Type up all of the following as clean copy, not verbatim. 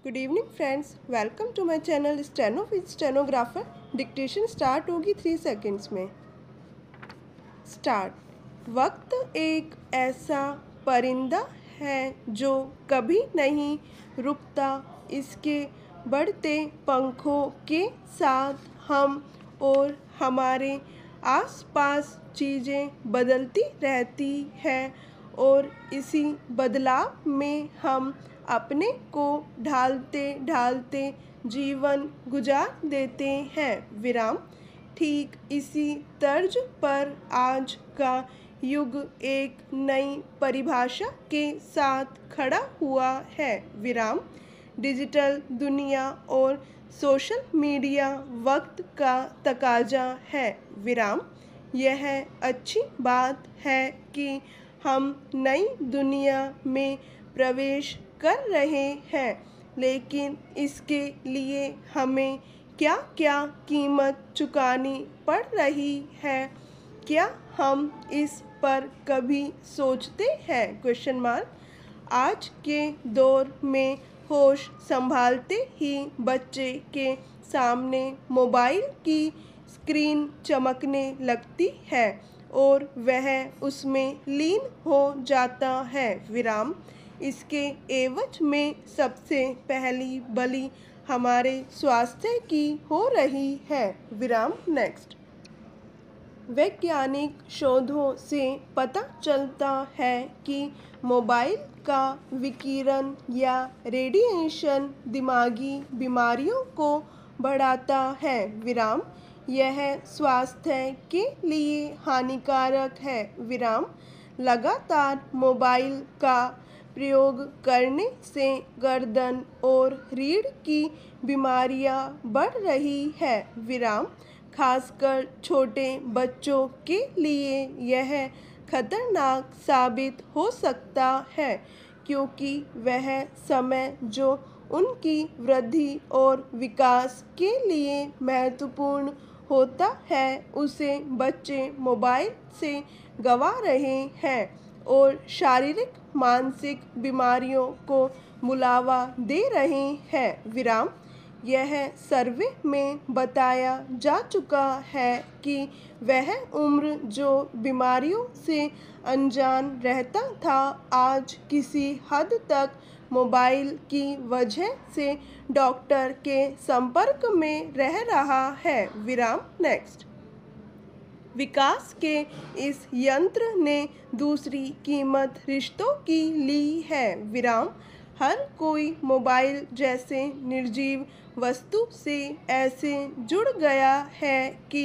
Good evening friends, welcome to my channel steno with stenographer. Dictation start होगी 3 seconds में। Start. वक्त एक ऐसा परिंदा है जो कभी नहीं रुकता। इसके बढ़ते पंखों के साथ हम और हमारे आसपास चीज़ें बदलती रहती हैं और इसी बदलाव में हम अपने को ढालते ढालते जीवन गुजार देते हैं। विराम। ठीक इसी तर्ज पर आज का युग एक नई परिभाषा के साथ खड़ा हुआ है। विराम। डिजिटल दुनिया और सोशल मीडिया वक्त का तकाजा है। विराम। यह अच्छी बात है कि हम नई दुनिया में प्रवेश कर रहे हैं, लेकिन इसके लिए हमें क्या क्या कीमत चुकानी पड़ रही है, क्या हम इस पर कभी सोचते हैं? Question mark. आज के दौर में होश संभालते ही बच्चे के सामने मोबाइल की स्क्रीन चमकने लगती है और वह उसमें लीन हो जाता है। विराम। इसके एवज में सबसे पहली बलि हमारे स्वास्थ्य की हो रही है। विराम। नेक्स्ट। वैज्ञानिक शोधों से पता चलता है कि मोबाइल का विकिरण या रेडिएशन दिमागी बीमारियों को बढ़ाता है। विराम। यह स्वास्थ्य के लिए हानिकारक है। विराम। लगातार मोबाइल का प्रयोग करने से गर्दन और रीढ़ की बीमारियां बढ़ रही है। विराम। खासकर छोटे बच्चों के लिए यह खतरनाक साबित हो सकता है, क्योंकि वह समय जो उनकी वृद्धि और विकास के लिए महत्वपूर्ण होता है उसे बच्चे मोबाइल से गंवा रहे हैं और शारीरिक मानसिक बीमारियों को बुलावा दे रहे हैं। विराम। यह सर्वे में बताया जा चुका है कि वह उम्र जो बीमारियों से अनजान रहता था, आज किसी हद तक मोबाइल की वजह से डॉक्टर के संपर्क में रह रहा है। विराम। नेक्स्ट। विकास के इस यंत्र ने दूसरी कीमत रिश्तों की ली है। विराम। हर कोई मोबाइल जैसे निर्जीव वस्तु से ऐसे जुड़ गया है कि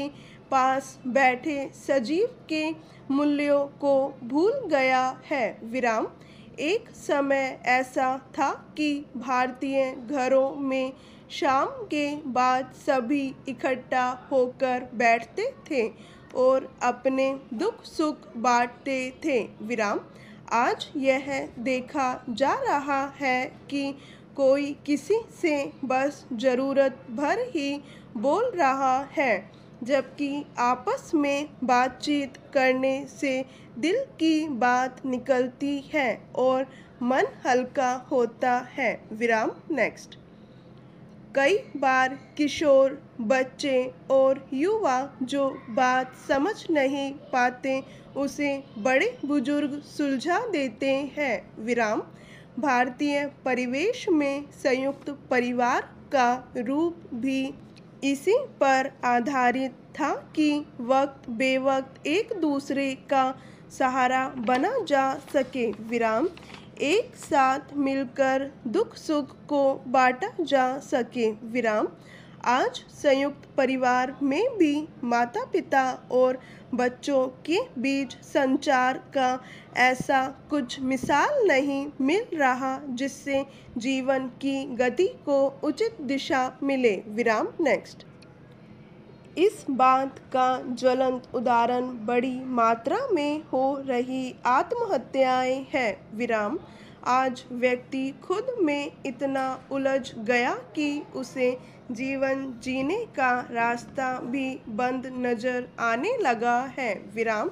पास बैठे सजीव के मूल्यों को भूल गया है। विराम। एक समय ऐसा था कि भारतीय घरों में शाम के बाद सभी इकट्ठा होकर बैठते थे और अपने दुख सुख बांटते थे। विराम। आज यह देखा जा रहा है कि कोई किसी से बस ज़रूरत भर ही बोल रहा है, जबकि आपस में बातचीत करने से दिल की बात निकलती है और मन हल्का होता है। विराम। नेक्स्ट। कई बार किशोर, बच्चे और युवा जो बात समझ नहीं पाते उसे बड़े बुजुर्ग सुलझा देते हैं। विराम। भारतीय परिवेश में संयुक्त परिवार का रूप भी इसी पर आधारित था कि वक्त बेवक्त एक दूसरे का सहारा बना जा सके। विराम। एक साथ मिलकर दुख सुख को बांटा जा सके। विराम। आज संयुक्त परिवार में भी माता पिता और बच्चों के बीच संचार का ऐसा कुछ मिसाल नहीं मिल रहा जिससे जीवन की गति को उचित दिशा मिले। विराम। नेक्स्ट। इस बात का ज्वलंत उदाहरण बड़ी मात्रा में हो रही आत्महत्याएं हैं। विराम। आज व्यक्ति खुद में इतना उलझ गया कि उसे जीवन जीने का रास्ता भी बंद नजर आने लगा है। विराम।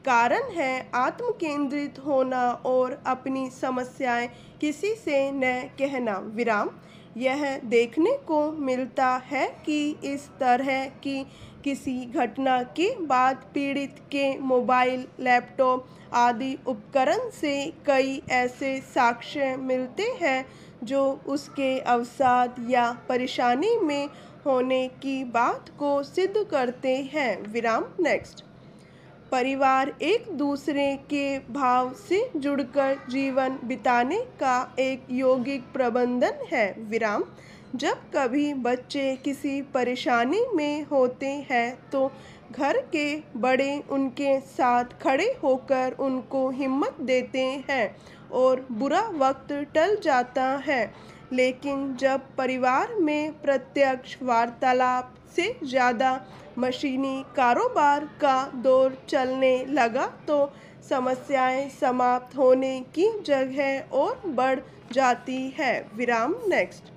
कारण है आत्मकेंद्रित होना और अपनी समस्याएं किसी से न कहना। विराम। यह देखने को मिलता है कि इस तरह की किसी घटना के बाद पीड़ित के मोबाइल, लैपटॉप आदि उपकरण से कई ऐसे साक्ष्य मिलते हैं जो उसके अवसाद या परेशानी में होने की बात को सिद्ध करते हैं। विराम नेक्स्ट। परिवार एक दूसरे के भाव से जुड़कर जीवन बिताने का एक यौगिक प्रबंधन है। विराम। जब कभी बच्चे किसी परेशानी में होते हैं तो घर के बड़े उनके साथ खड़े होकर उनको हिम्मत देते हैं और बुरा वक्त टल जाता है। लेकिन जब परिवार में प्रत्यक्ष वार्तालाप से ज़्यादा मशीनी कारोबार का दौर चलने लगा तो समस्याएं समाप्त होने की जगह और बढ़ जाती है। विराम नेक्स्ट।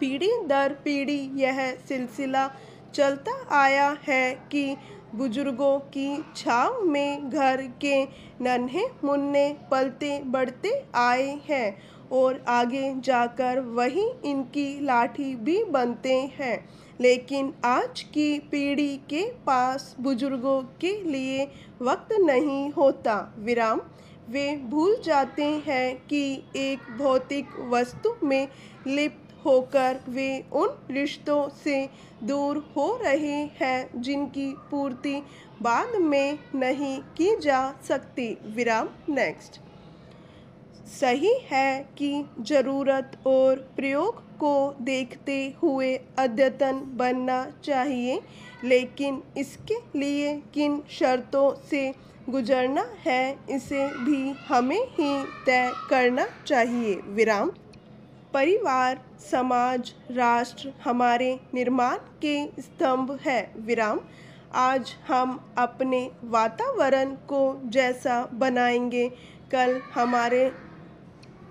पीढ़ी दर पीढ़ी यह सिलसिला चलता आया है कि बुजुर्गों की छाँव में घर के नन्हे मुन्ने पलते बढ़ते आए हैं और आगे जाकर वही इनकी लाठी भी बनते हैं। लेकिन आज की पीढ़ी के पास बुजुर्गों के लिए वक्त नहीं होता। विराम। वे भूल जाते हैं कि एक भौतिक वस्तु में लिप्त होकर वे उन रिश्तों से दूर हो रहे हैं जिनकी पूर्ति बाद में नहीं की जा सकती। विराम नेक्स्ट। सही है कि ज़रूरत और प्रयोग को देखते हुए अद्यतन बनना चाहिए, लेकिन इसके लिए किन शर्तों से गुजरना है इसे भी हमें ही तय करना चाहिए। विराम। परिवार, समाज, राष्ट्र हमारे निर्माण के स्तंभ है। विराम। आज हम अपने वातावरण को जैसा बनाएंगे कल हमारे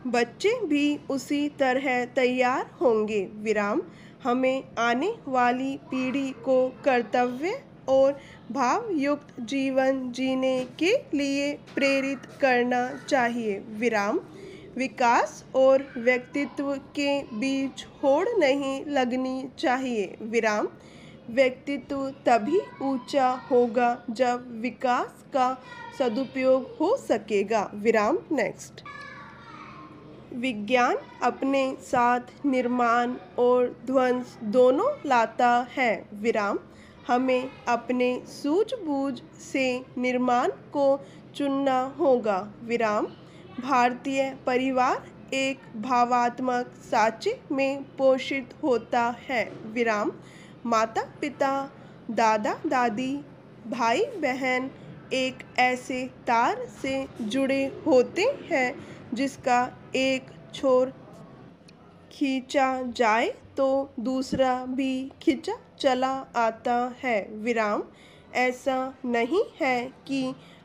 बच्चे भी उसी तरह तैयार होंगे। विराम। हमें आने वाली पीढ़ी को कर्तव्य और भावयुक्त जीवन जीने के लिए प्रेरित करना चाहिए। विराम। विकास और व्यक्तित्व के बीच होड़ नहीं लगनी चाहिए। विराम। व्यक्तित्व तभी ऊंचा होगा जब विकास का सदुपयोग हो सकेगा। विराम नेक्स्ट। विज्ञान अपने साथ निर्माण और ध्वंस दोनों लाता है। विराम। हमें अपने सूझबूझ से निर्माण को चुनना होगा। विराम। भारतीय परिवार एक भावात्मक सांचे में पोषित होता है। विराम। माता पिता, दादा दादी, भाई बहन एक ऐसे तार से जुड़े होते हैं जिसका एक छोर खींचा जाए तो दूसरा भी खींचा चला आता है। विराम। ऐसा नहीं है कि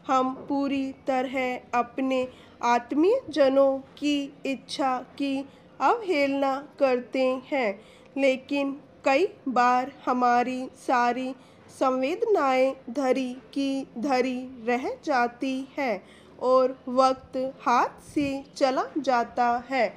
हम पूरी तरह अपने आत्मीय जनों की इच्छा की अवहेलना करते हैं, लेकिन कई बार हमारी सारी संवेदनाएं धरी की धरी रह जाती हैं और वक्त हाथ से चला जाता है।